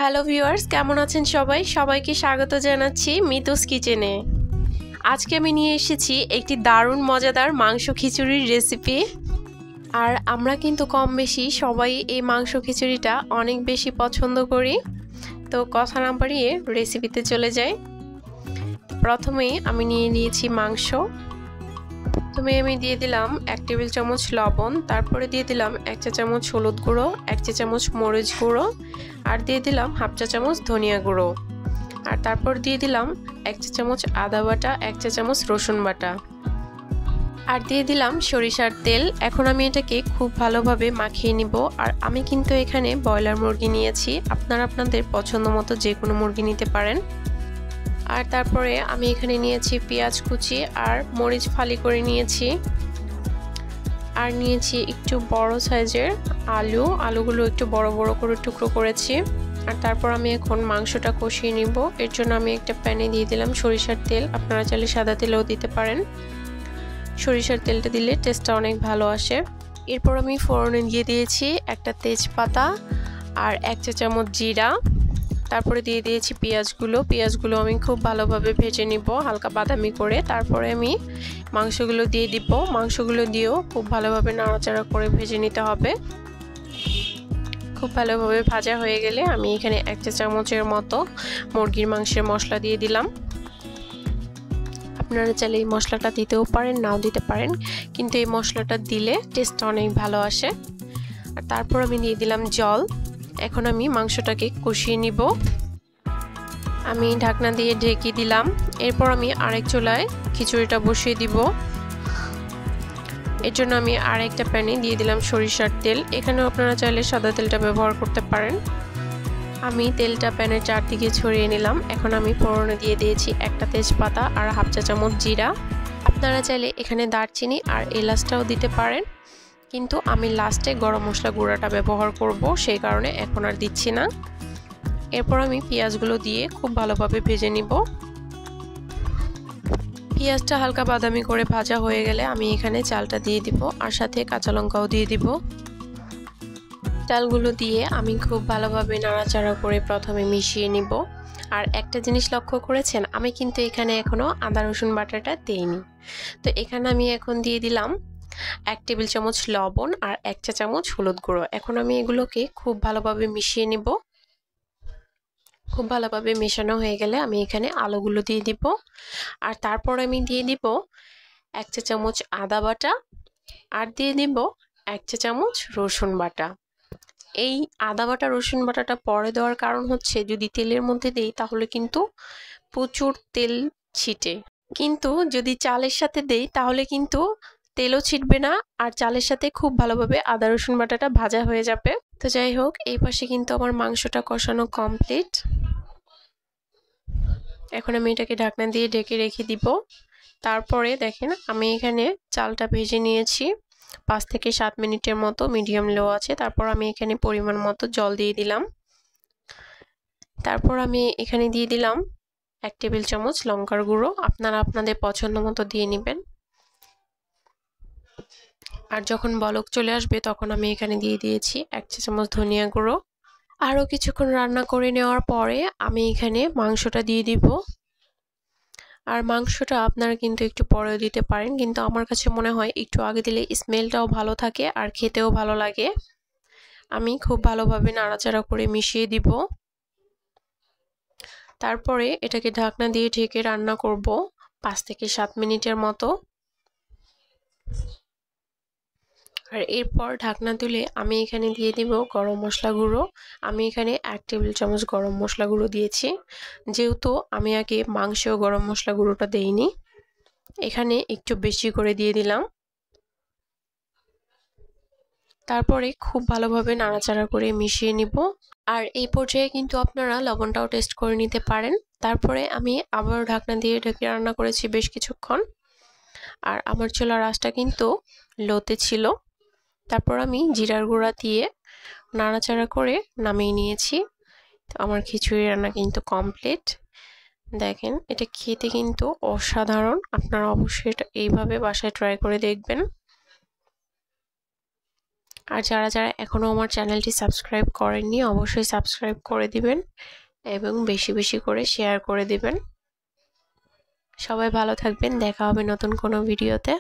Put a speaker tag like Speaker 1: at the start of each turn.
Speaker 1: Hello viewers, কেমন আছেন সবাই? সবাইকে স্বাগত জানাচ্ছি মিতুস কিচেনে। আজকে আমি নিয়ে এসেছি একটি দারুণ মজাদার মাংস খিচুড়ির রেসিপি। আর আমরা কিন্তু কম বেশি সবাই এই মাংস খিচুড়িটা অনেক বেশি পছন্দ করি। তো কথা না বাড়িয়ে রেসিপিতে চলে যাই। প্রথমেই আমি নিয়ে নিয়েছি মাংস। প্রথমে আমি দিয়ে দিলাম 1 টেবিল চামচ লবণ, তারপরে দিয়ে দিলাম 1 চা চামচ হলুদ গুঁড়ো, 1 চা চামচ মরিচ গুঁড়ো, আর দিয়ে দিলাম 1/2 চা চামচ ধনিয়া গুঁড়ো, আর তারপর দিয়ে দিলাম 1 চা চামচ আদা বাটা, 1 চা চামচ রসুন বাটা, আর দিয়ে দিলাম সরিষার তেল। এখন আমি এটাকে খুব ভালোভাবে মাখিয়ে নিব। আর আমি কিন্তু এখানে ব্রয়লার মুরগি নিয়েছি, আপনারা আপনাদের পছন্দ মতো যে কোনো মুরগি নিতে পারেন। আর তারপরে আমি এখানে নিয়েছি পেঁয়াজ কুচি আর মরিচ ফালি করে নিয়েছি, আর নিয়েছি একটু বড় সাইজের আলুগুলো একটু বড় বড় করে টুকরো করেছি। আর তারপর আমি এখন মাংসটা কষিয়ে নিব। এর জন্য আমি একটা প্যানে দিয়ে দিলাম সরিষার তেল, আপনারা চাইলে সাদা তেলও দিতে পারেন। সরিষার তেলটা দিলে টেস্টটা অনেক ভালো আসে। এরপর আমি ফোড়নে দিয়ে দিয়েছি একটা তেজপাতা আর 1 চা চামচ জিরা, তারপরে দিয়ে দিয়েছি পেঁয়াজগুলো আমি খুব ভালোভাবে ভেজে নিব হালকা বাদামি করে। তারপরে আমি মাংসগুলো দিয়ে দিব, মাংসগুলো দিয়েও খুব ভালোভাবে নাড়াচাড়া করে ভেজে নিতে হবে। খুব ভালোভাবে ভাজা হয়ে গেলে আমি এখানে 1 চা চামচের মতো মুরগির মাংসের মশলা দিয়ে দিলাম। আপনারা চাইলে এই মশলাটা দিতেও পারেন, নাও দিতে পারেন, কিন্তু এই মশলাটা দিলে টেস্টটা অনেক ভালো আসে। আর তারপর আমি দিয়ে দিলাম জল। এখন আমি মাংসটাকে কষিয়ে নিব। আমি ঢাকনা দিয়ে ঢেকে দিলাম। এরপর আমি আরেক চুলায় খিচুড়িটা বসিয়ে দিব। এর জন্য আমি আরেকটা প্যানে দিয়ে দিলাম সরিষার তেল। এখানেও আপনারা চাইলে সাদা তেলটা ব্যবহার করতে পারেন। আমি তেলটা প্যানের চারদিকে ছড়িয়ে নিলাম। এখন আমি ফোড়নে দিয়ে দিয়েছি একটা তেজপাতা আর 1/2 চা চামচ জিরা। আপনারা চাইলে এখানে দারচিনি আর এলাচটাও দিতে পারেন, কিন্তু আমি লাস্টে গরম মশলা গুঁড়াটা ব্যবহার করব, সেই কারণে এখন আর দিচ্ছি না। এরপর আমি পেঁয়াজগুলো দিয়ে খুব ভালোভাবে ভেজে নিব। পেঁয়াজটা হালকা বাদামি করে ভাজা হয়ে গেলে আমি এখানে চালটা দিয়ে দিব, আর সাথে কাঁচা লঙ্কাও দিয়ে দিব। চালগুলো দিয়ে আমি খুব ভালোভাবে নাড়াচাড়া করে প্রথমে মিশিয়ে নিব। আর একটা জিনিস লক্ষ্য করেছেন, আমি কিন্তু এখানে এখনো আদা রসুন বাটাটা দেইনি। তো এখানে আমি এখন দিয়ে দিলাম 1 টেবিল চামচ লবণ আর 1 চা চামচ হলুদ গুঁড়ো। এখন আমি এগুলোকে খুব ভালোভাবে মিশিয়ে নিব। খুব ভালোভাবে মেশানো হয়ে গেলে আমি এখানে আলুগুলো দিয়ে দিব, আর তারপর আমি দিয়ে দিব 1 চা চামচ আদা বাটা, আর দিয়ে দিব 1 চা চামচ রসুন বাটা। এই আদা বাটা রসুন বাটাটা পরে দেওয়ার কারণ হচ্ছে, যদি তেলের মধ্যে দেই তাহলে কিন্তু প্রচুর তেল ছিটে, কিন্তু যদি চালের সাথে দেই তাহলে কিন্তু তেলও ছিটবে না, আর চালের সাথে খুব ভালোভাবে আদা রসুন বাটাটা ভাজা হয়ে যাবে। তো যাই হোক, এই পাশে কিন্তু আমার মাংসটা কষানো কমপ্লিট। এখন আমি এটাকে ঢাকনা দিয়ে ঢেকে রেখে দিব। তারপরে দেখেন আমি এখানে চালটা ভেজে নিয়েছি 5 থেকে 7 মিনিটের মতো, মিডিয়াম লো আছে। তারপর আমি এখানে পরিমাণ মতো জল দিয়ে দিলাম। তারপর আমি এখানে দিয়ে দিলাম 1 টেবিল চামচ লঙ্কার গুঁড়ো, আপনারা আপনাদের পছন্দ মতো দিয়ে নেবেন। আর যখন বলক চলে আসবে তখন আমি এখানে দিয়ে দিয়েছি 1 চা চামচ ধনিয়া গুঁড়ো। আরও কিছুক্ষণ রান্না করে নেওয়ার পরে আমি এখানে মাংসটা দিয়ে দিব। আর মাংসটা আপনারা কিন্তু একটু পরেও দিতে পারেন, কিন্তু আমার কাছে মনে হয় একটু আগে দিলে স্মেলটাও ভালো থাকে আর খেতেও ভালো লাগে। আমি খুব ভালোভাবে নাড়াচাড়া করে মিশিয়ে দিব। তারপরে এটাকে ঢাকনা দিয়ে ঢেকে রান্না করব 5 থেকে 7 মিনিটের মতো। আর এরপর ঢাকনা তুলে আমি এখানে দিয়ে দিব গরম মশলা গুঁড়ো। আমি এখানে 1 টেবিল চামচ গরম মশলা গুঁড়ো দিয়েছি, যেহেতু আমি আগে মাংসেও গরম মশলা গুঁড়োটা দেইনি, এখানে একটু বেশি করে দিয়ে দিলাম। তারপরে খুব ভালোভাবে নাড়াচাড়া করে মিশিয়ে নিব। আর এই পর্যায়ে কিন্তু আপনারা লবণটাও টেস্ট করে নিতে পারেন। তারপরে আমি আবার ঢাকনা দিয়ে ঢেকে রান্না করেছি বেশ কিছুক্ষণ, আর আমার চুলার আঁচটা কিন্তু লোতে ছিল। তারপর আমি জিরার গুঁড়া দিয়ে নাড়াচাড়া করে নামিয়ে নিয়েছি। তো আমার খিচুড়ি রান্না কিন্তু কমপ্লিট। দেখেন, এটা খেতে কিন্তু অসাধারণ। আপনারা অবশ্যই এটা এইভাবে বাসায় ট্রাই করে দেখবেন। আর যারা যারা এখনও আমার চ্যানেলটি সাবস্ক্রাইব করেননি অবশ্যই সাবস্ক্রাইব করে দিবেন এবং বেশি বেশি করে শেয়ার করে দিবেন। সবাই ভালো থাকবেন, দেখা হবে নতুন কোনো ভিডিওতে।